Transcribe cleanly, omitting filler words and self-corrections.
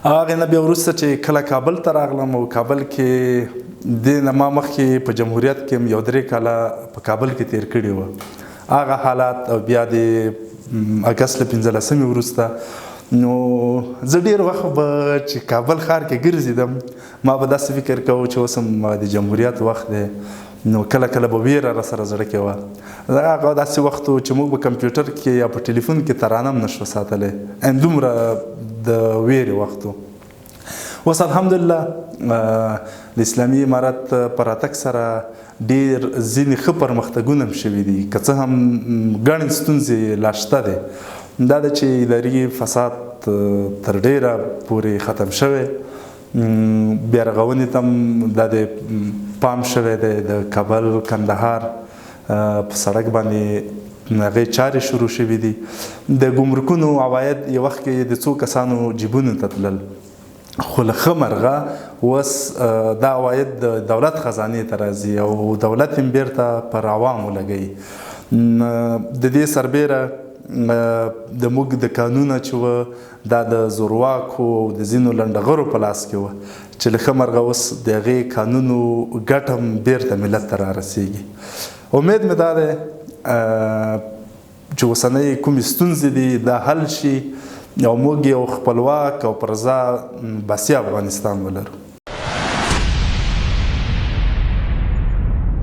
هغې نه بیا وروسته چې کله کابل ته راغلم او کابل کې دې نه ما مخکې په جمهوریت کې یو 3 کاله په کابل کې تیر کړي وه هغه حالات او بیا د اګست له 15 وروسته نو زه ډېر وخت به چې کابل ښار کې ګرځېدم ما به داسې فکر کوو چې اوس هم د جمهوریت وخت دی نو کله کله به ویره راسره زړه کې وه هغه داسې وخت و چې موږ به کمپیوټر کې یا په ټلیفون کې ترانه هم نشو ساتلی دومره د ویرې وخت و اوس الحمدلله د اسلامي امارت په راتګ سره ډېر ځینې ښه پرمختګونه هم شوي دي که څه هم ګڼې ستونزې لا شته دی دا ده چې اداري فساد تر ډېره پورې ختم شوی بیا رغونې ته هم دا د پام شوی دی د کابل کندهار په سړک باندې هغې چارې شروع شوي دي د ګمرکونو عواید یو وخت کې د څو کسانو جیبونو ته تلل خو له ښه مرغه اوس دا عواید د دولت خزانې ته راځي او دولت هم بیرته پر عوامو لګوي د دې سربیره د موږ د قانونه چې وه دا د زورواکو او د ځینو لنډغرو په لاس کې وه چې له ښه مرغه اوس د هغې قانونو ګټه هم بیرته ملت ته رارسیږي امید مې دا دی چې اوسنۍ کومې ستونزې دي دا حل شي او موږ یو خپلواک او پرځا باسي افغانستان ولرو